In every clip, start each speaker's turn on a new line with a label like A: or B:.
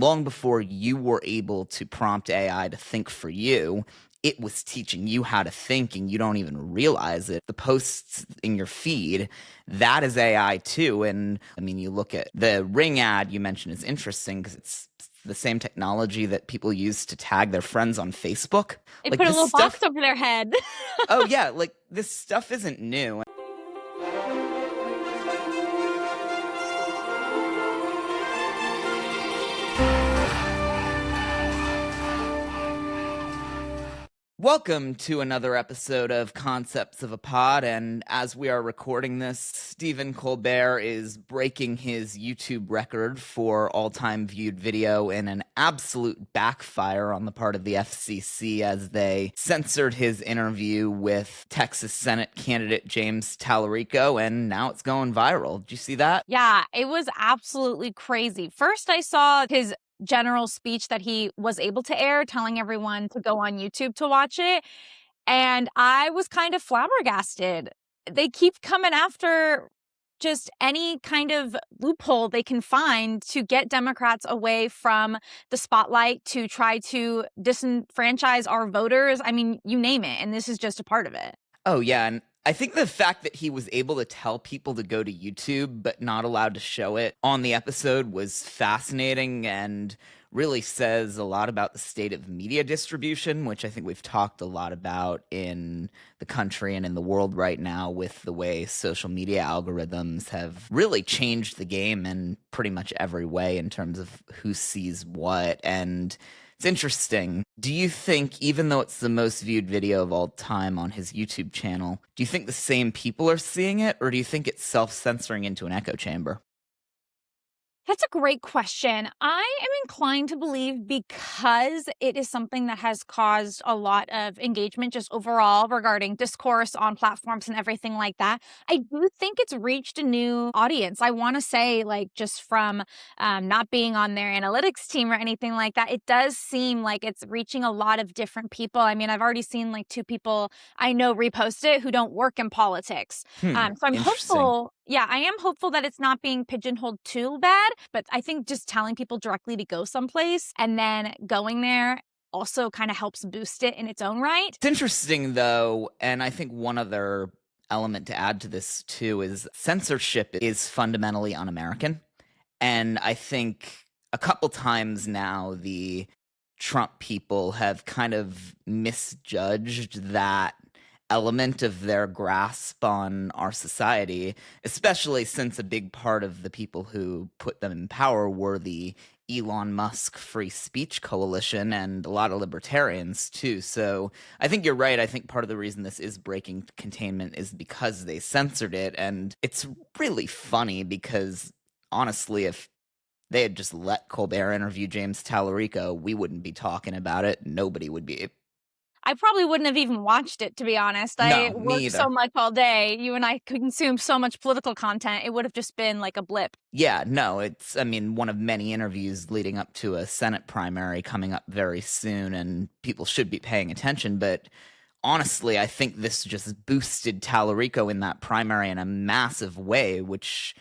A: long before you were able to prompt AI to think for you, it was teaching you how to think and you don't even realize it. The posts in your feed, that is AI too. And I mean, you look at the Ring ad you mentioned is interesting because it's the same technology that people use to tag their friends on Facebook.
B: It
A: Like
B: put a
A: this
B: little
A: stuff.
B: box over their head.
A: Oh yeah, like this stuff isn't new. Welcome to another episode of Concepts of a Pod, and as we are recording this, Stephen Colbert is breaking his YouTube record for all-time viewed video in an absolute backfire on the part of the FCC as they censored his interview with Texas Senate candidate James Tallarico, and now it's going viral. Did you see that?
B: Yeah, it was absolutely crazy. First, I saw his general speech that he was able to air, telling everyone to go on YouTube to watch it. And I was kind of flabbergasted. They keep coming after just any kind of loophole they can find to get Democrats away from the spotlight, to try to disenfranchise our voters. I mean, you name it. And this is just a part of it.
A: Oh, yeah, and I think the fact that he was able to tell people to go to YouTube but not allowed to show it on the episode was fascinating and really says a lot about the state of media distribution, which I think we've talked a lot about in the country and in the world right now with the way social media algorithms have really changed the game in pretty much every way in terms of who sees what. And it's interesting. Do you think, even though it's the most viewed video of all time on his YouTube channel, do you think the same people are seeing it, or do you think it's self-censoring into an echo chamber?
B: That's a great question. I am inclined to believe, because it is something that has caused a lot of engagement just overall regarding discourse on platforms and everything like that. I do think it's reached a new audience. I want to say, like, just from not being on their analytics team or anything like that, it does seem like it's reaching a lot of different people. I mean, I've already seen like 2 people I know repost it who don't work in politics. So I'm
A: Interesting.
B: hopeful. Yeah, I am hopeful that it's not being pigeonholed too bad, but I think just telling people directly to go someplace and then going there also kind of helps boost it in its own right.
A: It's interesting, though, and I think one other element to add to this, too, is censorship is fundamentally un-American. And I think a couple times now, the Trump people have kind of misjudged that element of their grasp on our society, especially since a big part of the people who put them in power were the Elon Musk free speech coalition and a lot of libertarians too. So I think you're right. I think part of the reason this is breaking containment is because they censored it. And it's really funny because honestly, if they had just let Colbert interview James Tallarico, we wouldn't be talking about it. Nobody would be.
B: I probably wouldn't have even watched it, to be honest. I
A: No, me
B: work so
A: either.
B: much all day. You and I consume so much political content. It would have just been like a blip.
A: Yeah, no, it's, I mean, one of many interviews leading up to a Senate primary coming up very soon, and people should be paying attention. But honestly, I think this just boosted Tallarico in that primary in a massive way, which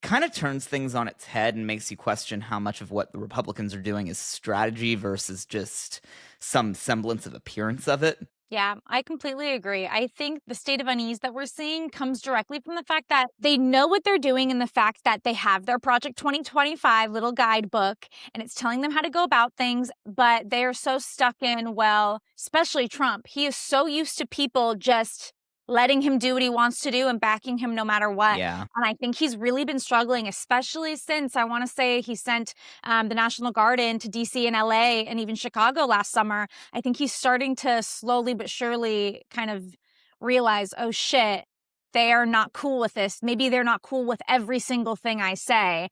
A: kind of turns things on its head and makes you question how much of what the Republicans are doing is strategy versus just some semblance of appearance of it.
B: Yeah, I completely agree. I think the state of unease that we're seeing comes directly from the fact that they know what they're doing, and the fact that they have their Project 2025 little guidebook and it's telling them how to go about things, but they are so stuck in, well, especially Trump. He is so used to people just letting him do what he wants to do and backing him no matter what.
A: Yeah.
B: And I think he's really been struggling, especially since, I want to say, he sent the National Guard into DC and LA and even Chicago last summer. I think he's starting to slowly but surely kind of realize, oh shit, they are not cool with this. Maybe they're not cool with every single thing I say.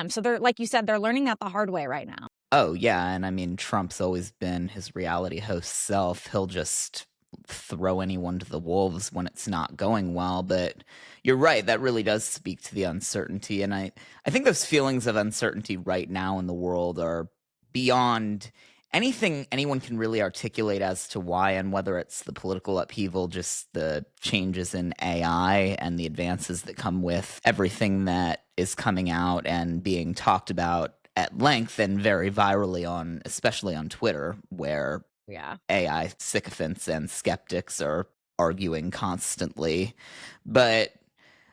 B: So they're, like you said, they're learning that the hard way right now.
A: Oh, yeah. And I mean, Trump's always been his reality host self. He'll just throw anyone to the wolves when it's not going well. But you're right, that really does speak to the uncertainty. And I think those feelings of uncertainty right now in the world are beyond anything anyone can really articulate as to why, and whether it's the political upheaval, just the changes in AI and the advances that come with everything that is coming out and being talked about at length and very virally on, especially on Twitter, where
B: Yeah.
A: AI sycophants and skeptics are arguing constantly. But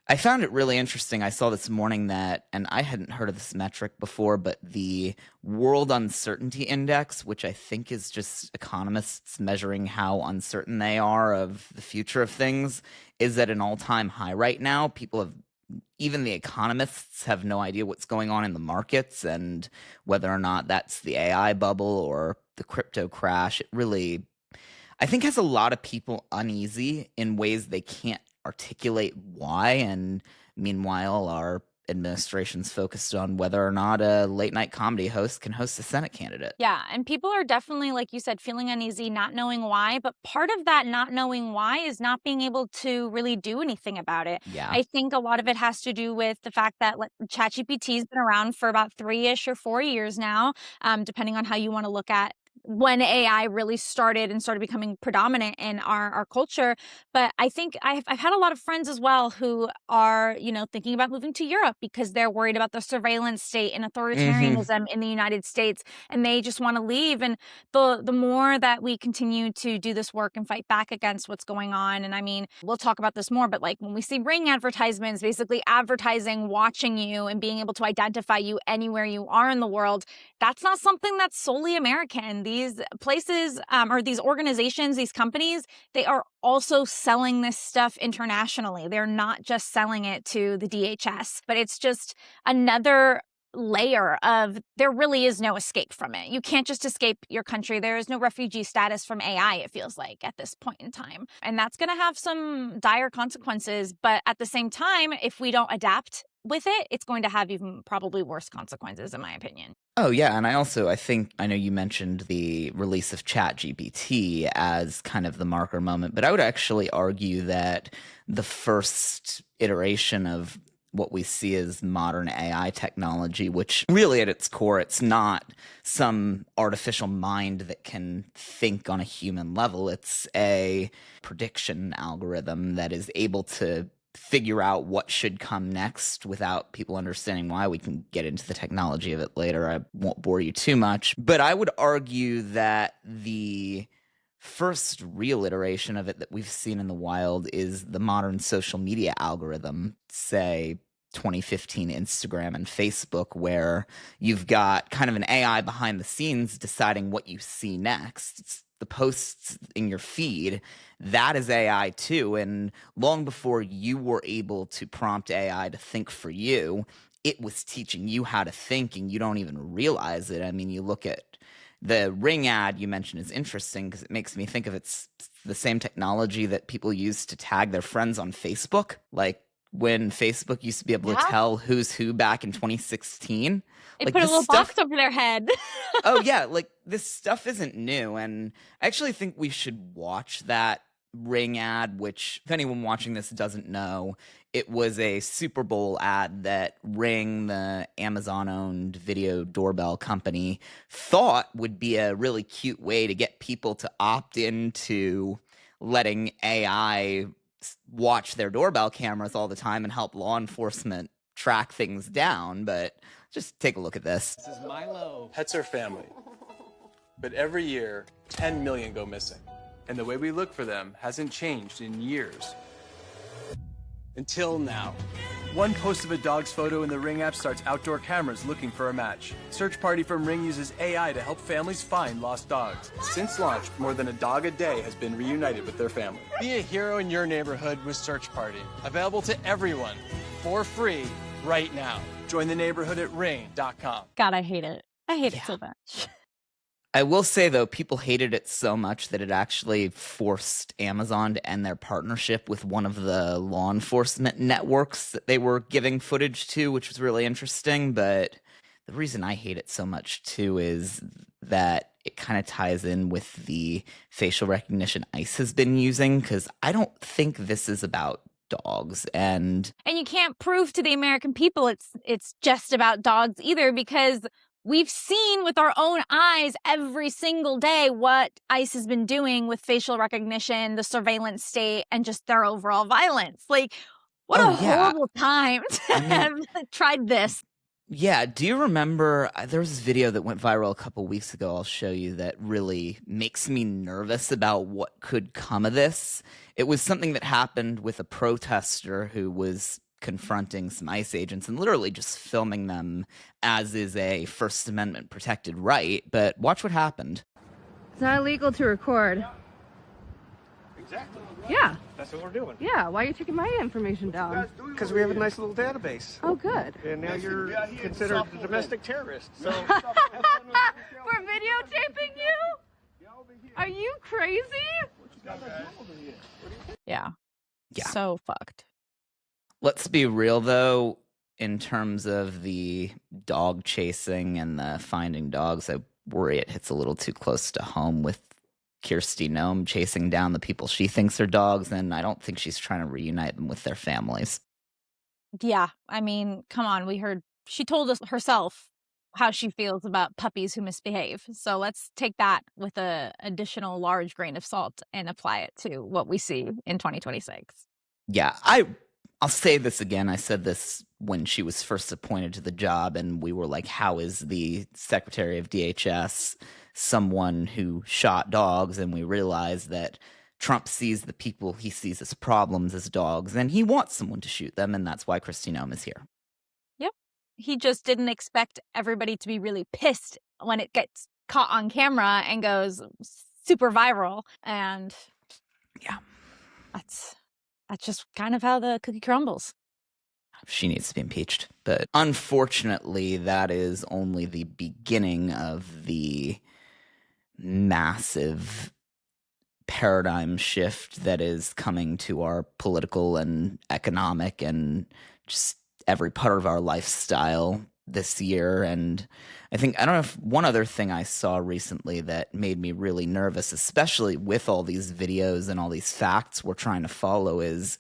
A: I found it really interesting. I saw this morning that, and I hadn't heard of this metric before, but the World Uncertainty Index, which I think is just economists measuring how uncertain they are of the future of things, is at an all-time high right now. People have, even the economists have no idea what's going on in the markets and whether or not that's the AI bubble or the crypto crash. It really, I think, has a lot of people uneasy in ways they can't articulate why. And meanwhile, our administration's focused on whether or not a late night comedy host can host a Senate candidate.
B: Yeah, and people are definitely, like you said, feeling uneasy, not knowing why. But part of that not knowing why is not being able to really do anything about it.
A: Yeah.
B: I think a lot of it has to do with the fact that ChatGPT has been around for about 3-ish or 4 years now, depending on how you want to look at when AI really started and started becoming predominant in our culture. But I think I've had a lot of friends as well who are, thinking about moving to Europe because they're worried about the surveillance state and
A: Hmm.
B: authoritarianism in the United States, and they just want to leave. And the more that we continue to do this work and fight back against what's going on, and I mean, we'll talk about this more, but like when we see Ring advertisements, basically advertising watching you and being able to identify you anywhere you are in the world, that's not something that's solely American. These places, or these organizations, these companies, they are also selling this stuff internationally. They're not just selling it to the DHS, but it's just another layer of there really is no escape from it. You can't just escape your country. There is no refugee status from AI, it feels like, at this point in time. And that's going to have some dire consequences. But at the same time, if we don't adapt with it, it's going to have even probably worse consequences, in my opinion.
A: Oh yeah, and I think I know you mentioned the release of ChatGPT as kind of the marker moment, but I would actually argue that the first iteration of what we see as modern AI technology, which really at its core, it's not some artificial mind that can think on a human level. It's a prediction algorithm that is able to figure out what should come next without people understanding why. We can get into the technology of it later. I won't bore you too much. But I would argue that the first real iteration of it that we've seen in the wild is the modern social media algorithm, say 2015 Instagram and Facebook, where you've got kind of an AI behind the scenes deciding what you see next. It's the posts in your feed, that is AI too. And long before you were able to prompt AI to think for you, it was teaching you how to think, and you don't even realize it. I mean, you look at the Ring ad you mentioned is interesting because it makes me think of it's the same technology that people use to tag their friends on Facebook. Like when Facebook used to be able to
B: Yeah.
A: tell who's who back in 2016.
B: It
A: Like
B: put a
A: this
B: little
A: stuff,
B: box over their head.
A: oh yeah, like this stuff isn't new, and I actually think we should watch that Ring ad, which if anyone watching this doesn't know, it was a Super Bowl ad that Ring, the Amazon-owned video doorbell company, thought would be a really cute way to get people to opt into letting AI watch their doorbell cameras all the time and help law enforcement track things down. But just take a look at this.
C: This is Milo. Pets are family. But every year, 10 million go missing. And the way we look for them hasn't changed in years. Until now. One post of a dog's photo in the Ring app starts outdoor cameras looking for a match. Search Party from Ring uses AI to help families find lost dogs. Since launch, more than a dog a day has been reunited with their family. Be a hero in your neighborhood with Search Party. Available to everyone for free right now. Join the neighborhood at ring.com.
B: God, I hate it. I hate it so much.
A: I will say, though, people hated it so much that it actually forced Amazon to end their partnership with one of the law enforcement networks that they were giving footage to, which was really interesting. But the reason I hate it so much, too, is that it kind of ties in with the facial recognition ICE has been using, because I don't think this is about dogs. And
B: you can't prove to the American people it's just about dogs either, because we've seen with our own eyes every single day what ICE has been doing with facial recognition, the surveillance state, and just their overall violence. Like, what
A: oh
B: a
A: yeah,
B: horrible time to
A: I mean,
B: have tried this.
A: Yeah, do you remember there was this video that went viral a couple weeks ago I'll show you that really makes me nervous about what could come of this. It was something that happened with a protester who was confronting some ICE agents and literally just filming them, as is a First Amendment protected right, but watch what happened.
D: It's not illegal to record.
E: Exactly.
D: Yeah.
E: That's what we're doing.
D: Yeah. Why are you taking my information down?
E: Because we have a nice little database.
D: Oh, good.
E: And now you're considered a domestic terrorist. So
D: We're videotaping you? Are you crazy? Yeah.
A: Yeah.
D: So fucked.
A: Let's be real, though, in terms of the dog chasing and the finding dogs, I worry it hits a little too close to home with Kirsty Nome chasing down the people she thinks are dogs, and I don't think she's trying to reunite them with their families.
B: Yeah, I mean, come on. She told us herself how she feels about puppies who misbehave. So let's take that with a additional large grain of salt and apply it to what we see in 2026.
A: Yeah, I'll say this again. I said this when she was first appointed to the job, and we were like, how is the Secretary of DHS someone who shot dogs? And we realized that Trump sees the people he sees as problems as dogs, and he wants someone to shoot them, and that's why Kristi Noem is here.
B: Yep. He just didn't expect everybody to be really pissed when it gets caught on camera and goes super viral. And
A: yeah,
B: that's just kind of how the cookie crumbles.
A: She needs to be impeached. But unfortunately, that is only the beginning of the massive paradigm shift that is coming to our political and economic and just every part of our lifestyle this year. And I don't know if one other thing I saw recently that made me really nervous, especially with all these videos and all these facts we're trying to follow, is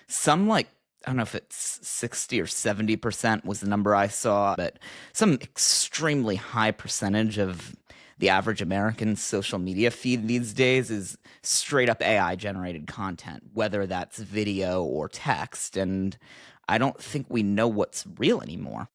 A: some, like, I don't know if it's 60 or 70% was the number I saw, but some extremely high percentage of the average American social media feed these days is straight up AI generated content, whether that's video or text. And I don't think we know what's real anymore.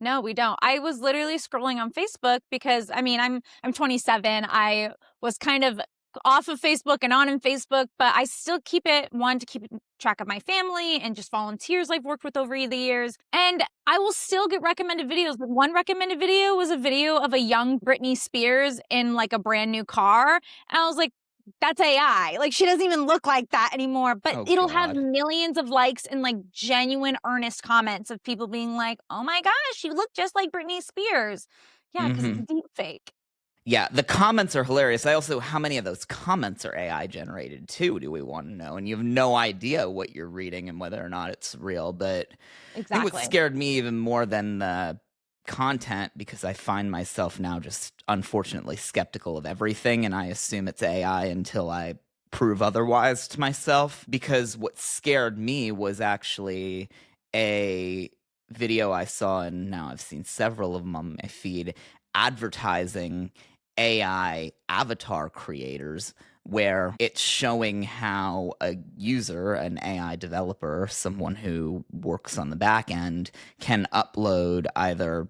B: No, we don't. I was literally scrolling on Facebook because, I mean, I'm 27. I was kind of off of Facebook and on in Facebook, but I still keep it, one, to keep track of my family and just volunteers I've worked with over the years. And I will still get recommended videos. But one recommended video was a video of a young Britney Spears in like a brand new car. And I was like, that's AI. Like, she doesn't even look like that anymore. But it'll have millions of likes and like genuine, earnest comments of people being like, oh my gosh, you look just like Britney Spears. Yeah, because it's a deep fake.
A: Yeah, the comments are hilarious. How many of those comments are AI generated too, do we want to know? And you have no idea what you're reading and whether or not it's real. But
B: exactly.
A: I think what scared me even more than the content, because I find myself now just unfortunately skeptical of everything, and I assume it's AI until I prove otherwise to myself. Because what scared me was actually a video I saw, and now I've seen several of them on my feed, advertising AI avatar creators, where it's showing how a user, an AI developer, someone who works on the back end, can upload either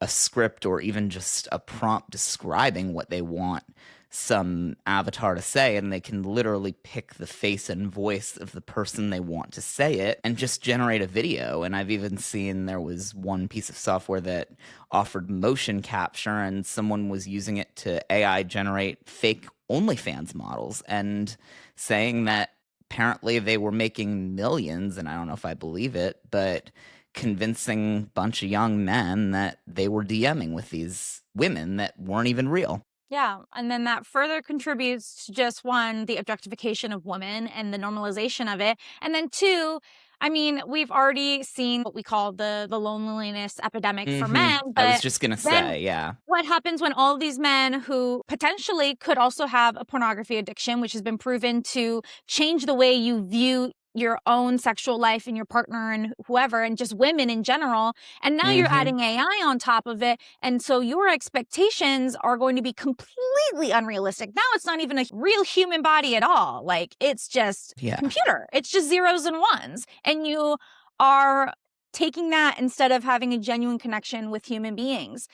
A: a script or even just a prompt describing what they want some avatar to say, and they can literally pick the face and voice of the person they want to say it and just generate a video. And I've even seen there was one piece of software that offered motion capture, and someone was using it to AI generate fake OnlyFans models and saying that apparently they were making millions, and I don't know if I believe it, but convincing a bunch of young men that they were DMing with these women that weren't even real.
B: Yeah, and then that further contributes to just, one, the objectification of women and the normalization of it. And then two, I mean, we've already seen what we call the loneliness epidemic for men. But
A: I was just going to say, yeah.
B: What happens when all of these men who potentially could also have a pornography addiction, which has been proven to change the way you view your own sexual life and your partner and whoever, and just women in general. And now you're adding AI on top of it. And so your expectations are going to be completely unrealistic. Now it's not even a real human body at all. Like, it's just computer. It's just zeros and ones. And you are taking that instead of having a genuine connection with human beings.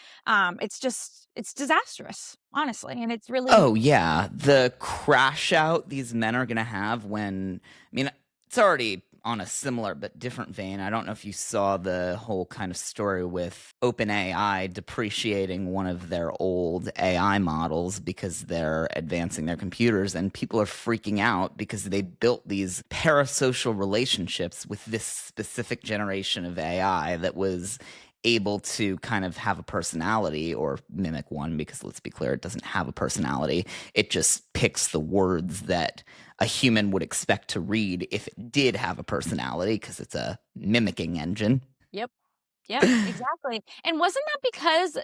B: It's disastrous, honestly. And it's really,
A: Oh, yeah. The crash out these men are going to have when, I mean, it's already on a similar but different vein. I don't know if you saw the whole kind of story with OpenAI depreciating one of their old AI models because they're advancing their computers, and people are freaking out because they built these parasocial relationships with this specific generation of AI that was able to kind of have a personality or mimic one, because let's be clear, it doesn't have a personality. It just picks the words that a human would expect to read if it did have a personality, because it's a mimicking engine.
B: yep, exactly. And wasn't that because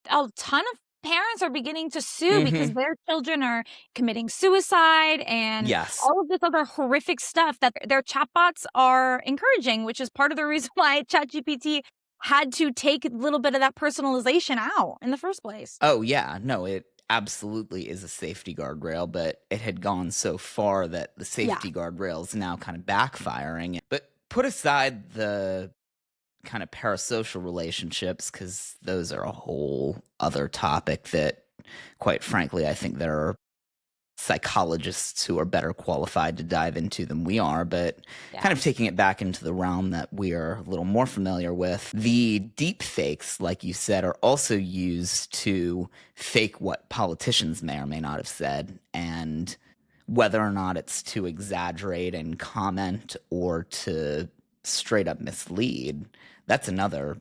B: a ton of parents are beginning to sue because their children are committing suicide and
A: Yes.
B: all of this other horrific stuff that their chatbots are encouraging, which is part of the reason why ChatGPT had to take a little bit of that personalization out in the first place.
A: Oh, yeah. No, it absolutely is a safety guardrail, but it had gone so far that the safety guardrail is now kind of backfiring. But put aside the kind of parasocial relationships, because those are a whole other topic that, quite frankly, I think there are psychologists who are better qualified to dive into than we are. But kind of taking it back into the realm that we are a little more familiar with, the deep fakes, like you said, are also used to fake what politicians may or may not have said, and whether or not it's to exaggerate and comment or to straight up mislead, that's another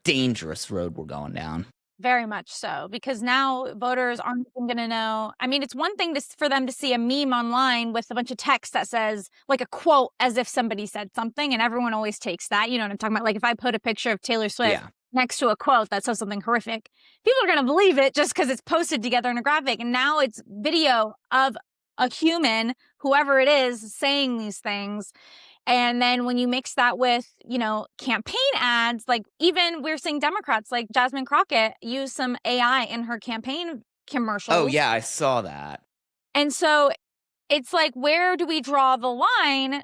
A: dangerous road we're going down.
B: Very much so, because now voters aren't even going to know. I mean, it's one thing for them to see a meme online with a bunch of text that says, like, a quote as if somebody said something, and everyone always takes that. You know what I'm talking about? Like, if I put a picture of Taylor Swift next to a quote that says something horrific, people are going to believe it just because it's posted together in a graphic. And now it's video of a human, whoever it is, saying these things. And then when you mix that with, campaign ads, like even we're seeing Democrats like Jasmine Crockett use some AI in her campaign commercials.
A: Oh, yeah, I saw that.
B: And so it's like, where do we draw the line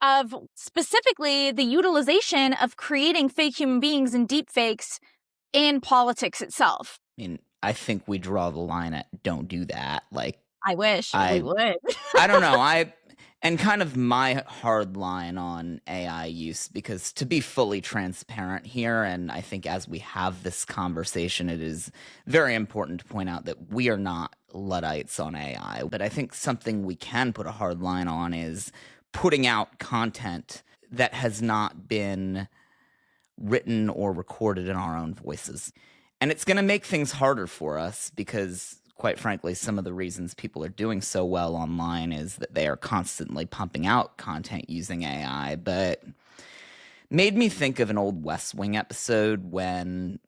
B: of specifically the utilization of creating fake human beings and deep fakes in politics itself?
A: I mean, I think we draw the line at don't do that. Like,
B: I wish we would.
A: I don't know. And kind of my hard line on AI use, because to be fully transparent here, and I think as we have this conversation, it is very important to point out that we are not Luddites on AI. But I think something we can put a hard line on is putting out content that has not been written or recorded in our own voices. And it's going to make things harder for us because, quite frankly, some of the reasons people are doing so well online is that they are constantly pumping out content using AI. But made me think of an old West Wing episode when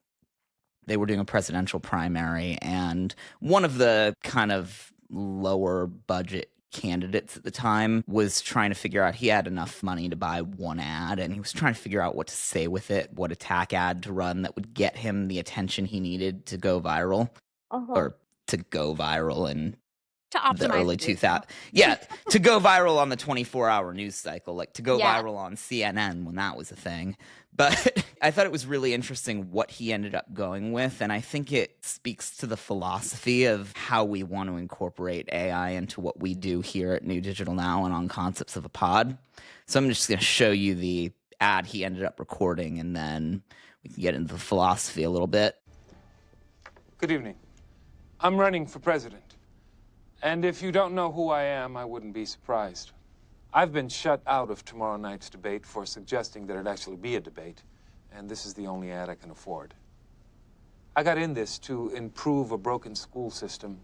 A: they were doing a presidential primary, and one of the kind of lower budget candidates at the time was trying to figure out, he had enough money to buy one ad, and he was trying to figure out what to say with it, what attack ad to run that would get him the attention he needed to go viral. Or to go viral in
B: to optimize
A: the early 2000s. Yeah, to go viral on the 24-hour news cycle, like to go viral on CNN when that was a thing. But I thought it was really interesting what he ended up going with, and I think it speaks to the philosophy of how we want to incorporate AI into what we do here at New Digital Now and on Concepts of a Pod. So I'm just going to show you the ad he ended up recording, and then we can get into the philosophy a little bit.
F: Good evening. I'm running for president. And if you don't know who I am, I wouldn't be surprised. I've been shut out of tomorrow night's debate for suggesting that it actually be a debate, and this is the only ad I can afford. I got in this to improve a broken school system,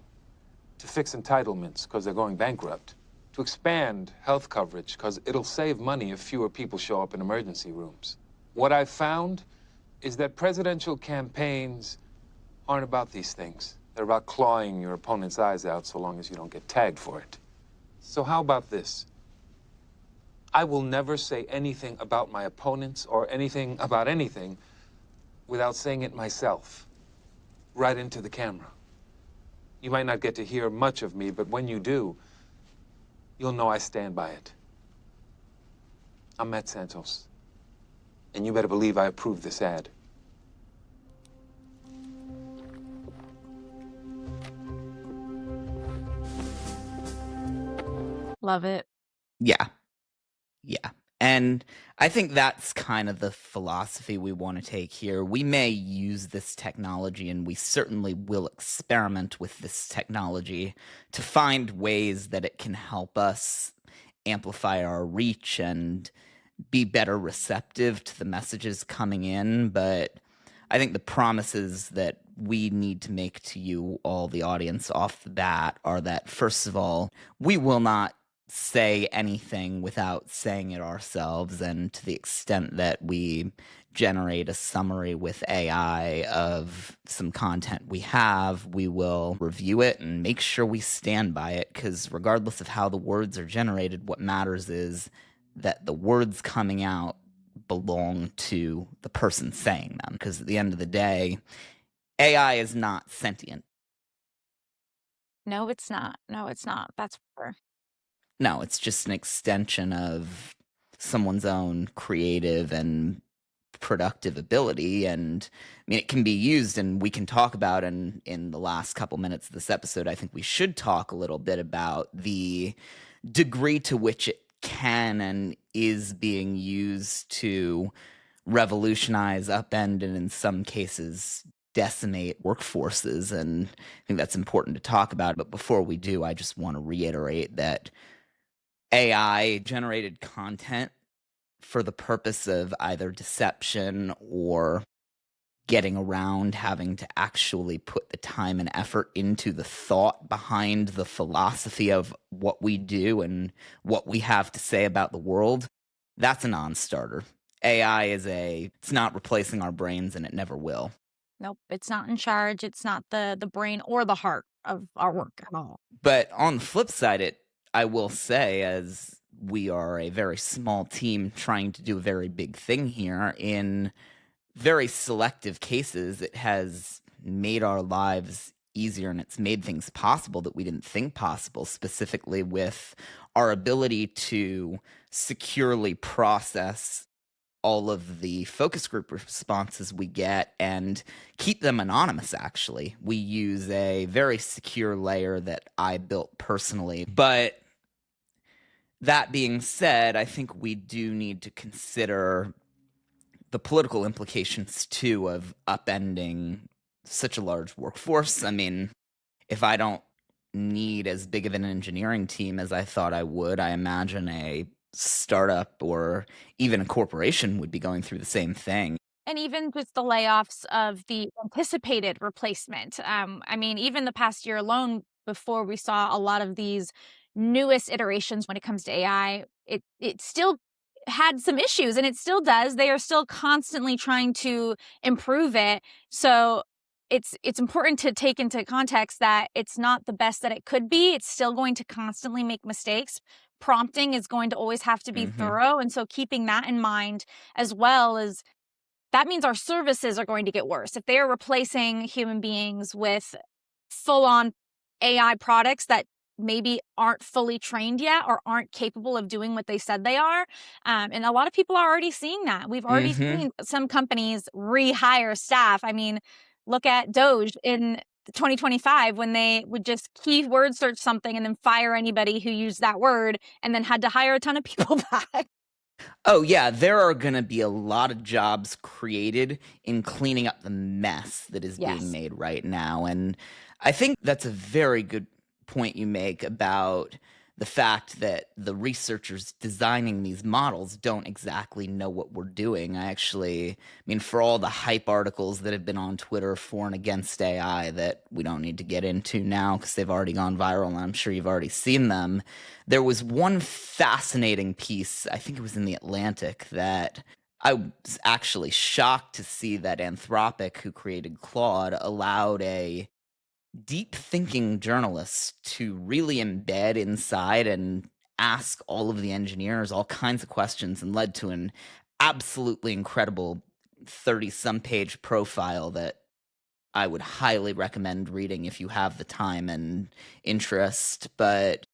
F: to fix entitlements because they're going bankrupt, to expand health coverage because it'll save money if fewer people show up in emergency rooms. What I've found is that presidential campaigns aren't about these things. They're about clawing your opponent's eyes out so long as you don't get tagged for it. So how about this? I will never say anything about my opponents or anything about anything without saying it myself, right into the camera. You might not get to hear much of me, but when you do, you'll know I stand by it. I'm Matt Santos. And you better believe I approve this ad.
B: Love it.
A: Yeah. Yeah. And I think that's kind of the philosophy we want to take here. We may use this technology, and we certainly will experiment with this technology to find ways that it can help us amplify our reach and be better receptive to the messages coming in. But I think the promises that we need to make to you, all the audience, off the bat are that, first of all, we will not say anything without saying it ourselves. And to the extent that we generate a summary with AI of some content we have, we will review it and make sure we stand by it. Because regardless of how the words are generated, what matters is that the words coming out belong to the person saying them. Because at the end of the day, AI is not sentient.
B: No, it's not. No, it's not. That's for sure.
A: No, it's just an extension of someone's own creative and productive ability. And I mean, it can be used, and we can talk about, and in the last couple minutes of this episode, I think we should talk a little bit about the degree to which it can and is being used to revolutionize, upend, and in some cases decimate workforces. And I think that's important to talk about. But before we do, I just want to reiterate that AI generated content for the purpose of either deception or getting around having to actually put the time and effort into the thought behind the philosophy of what we do and what we have to say about the world, that's a non-starter. AI it's not replacing our brains, and it never will.
B: Nope, it's not in charge. It's not the brain or the heart of our work at all.
A: But on the flip side, I will say, as we are a very small team trying to do a very big thing here, in very selective cases, it has made our lives easier, and it's made things possible that we didn't think possible, specifically with our ability to securely process all of the focus group responses we get and keep them anonymous. Actually, we use a very secure layer that I built personally. But that being said, I think we do need to consider the political implications too of upending such a large workforce. I mean, if I don't need as big of an engineering team as I thought I would, I imagine a startup or even a corporation would be going through the same thing.
B: And even just the layoffs of the anticipated replacement. I mean, even the past year alone, before we saw a lot of these newest iterations when it comes to AI, it still had some issues, and it still does. They are still constantly trying to improve it. So it's important to take into context that it's not the best that it could be. It's still going to constantly make mistakes. Prompting is going to always have to be thorough. And so keeping that in mind, as well as that means our services are going to get worse. If they are replacing human beings with full-on AI products that maybe aren't fully trained yet or aren't capable of doing what they said they are. And a lot of people are already seeing that. We've already seen some companies rehire staff. I mean, look at Doge in 2025 when they would just keyword search something and then fire anybody who used that word and then had to hire a ton of people back.
A: Oh, yeah, there are going to be a lot of jobs created in cleaning up the mess that is being made right now. And I think that's a very good point you make about the fact that the researchers designing these models don't exactly know what we're doing. I mean, for all the hype articles that have been on Twitter for and against AI that we don't need to get into now because they've already gone viral and I'm sure you've already seen them, there was one fascinating piece, I think it was in The Atlantic, that I was actually shocked to see that Anthropic, who created Claude, allowed a deep thinking journalists to really embed inside and ask all of the engineers all kinds of questions, and led to an absolutely incredible 30-some page profile that I would highly recommend reading if you have the time and interest. But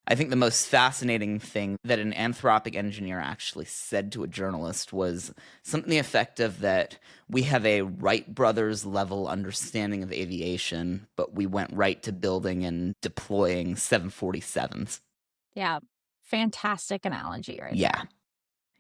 A: I think the most fascinating thing that an Anthropic engineer actually said to a journalist was something to the effect of that we have a Wright brothers level understanding of aviation, but we went right to building and deploying 747s.
B: Yeah. Fantastic analogy right
A: Yeah.
B: there.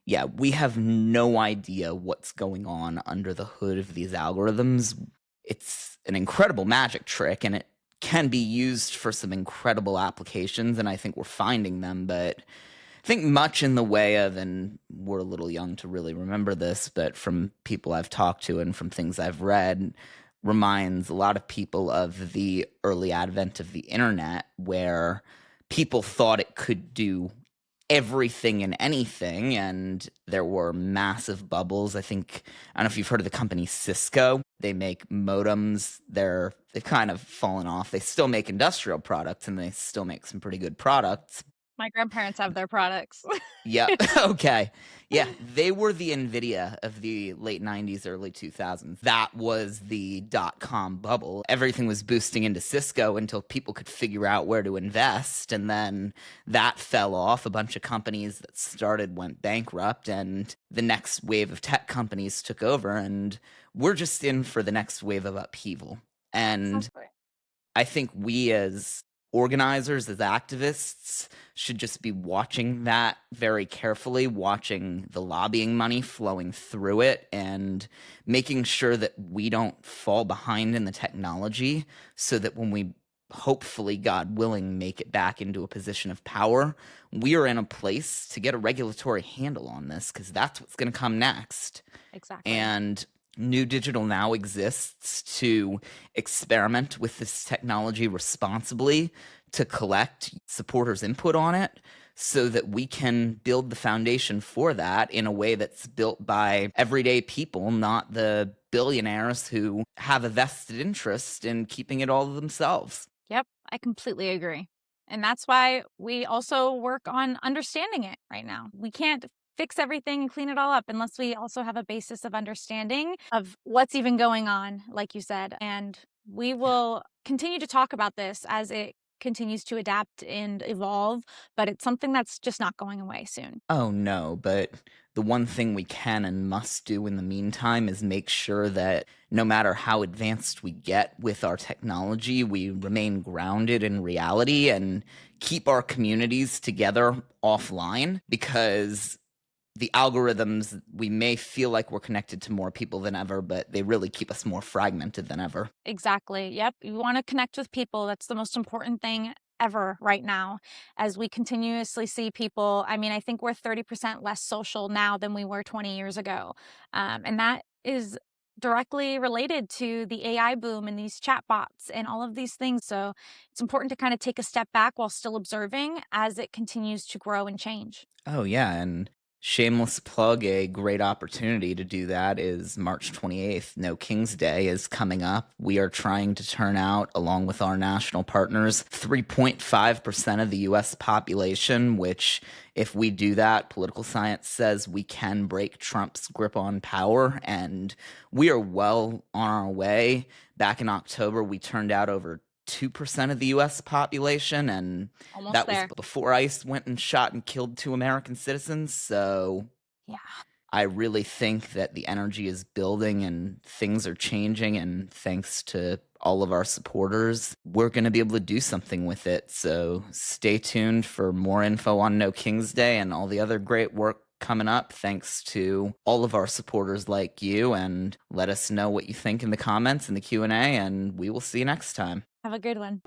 A: Yeah, we have no idea what's going on under the hood of these algorithms. It's an incredible magic trick, and it can be used for some incredible applications, and I think we're finding them, but I think much in the way of, and we're a little young to really remember this, but from people I've talked to and from things I've read, reminds a lot of people of the early advent of the internet, where people thought it could do everything and anything, and there were massive bubbles. I don't know if you've heard of the company Cisco. They make modems. They've kind of fallen off. They still make industrial products, and they still make some pretty good products.
B: My grandparents have their products.
A: Yep. Okay. Yeah, they were the NVIDIA of the late 90s, early 2000s. That was the dot-com bubble. Everything was boosting into Cisco until people could figure out where to invest, and then that fell off. A bunch of companies that started went bankrupt, and the next wave of tech companies took over, and we're just in for the next wave of upheaval. And
B: Exactly.
A: I think we as organizers, as activists, should just be watching that very carefully, watching the lobbying money flowing through it and making sure that we don't fall behind in the technology so that when we hopefully, God willing, make it back into a position of power, we are in a place to get a regulatory handle on this, because that's what's going to come next.
B: Exactly.
A: And New Digital now exists to experiment with this technology responsibly, to collect supporters' input on it, so that we can build the foundation for that in a way that's built by everyday people, not the billionaires who have a vested interest in keeping it all to themselves.
B: Yep, I completely agree. And that's why we also work on understanding it right now. We can't fix everything and clean it all up unless we also have a basis of understanding of what's even going on, like you said. And we will continue to talk about this as it continues to adapt and evolve, but it's something that's just not going away soon.
A: Oh, no, but the one thing we can and must do in the meantime is make sure that no matter how advanced we get with our technology, we remain grounded in reality and keep our communities together offline, because the algorithms, we may feel like we're connected to more people than ever, but they really keep us more fragmented than ever.
B: Exactly. Yep. You want to connect with people. That's the most important thing ever right now, as we continuously see people. I mean, I think we're 30% less social now than we were 20 years ago. And that is directly related to the AI boom and these chatbots and all of these things. So it's important to kind of take a step back while still observing as it continues to grow and change.
A: Oh, yeah, and shameless plug, a great opportunity to do that is March 28th. No King's Day is coming up. We are trying to turn out, along with our national partners, 3.5% of the U.S. population, which, if we do that, political science says we can break Trump's grip on power, and we are well on our way. Back in October, we turned out over 2% of the U.S. population, and
B: Almost
A: that
B: there.
A: was before ICE went and shot and killed 2 American citizens. So
B: Yeah.
A: I really think that the energy is building and things are changing, and thanks to all of our supporters, we're going to be able to do something with it. So stay tuned for more info on No King's Day and all the other great work coming up, thanks to all of our supporters like you. And let us know what you think in the comments and the Q&A, and we will see you next time.
B: Have a good one.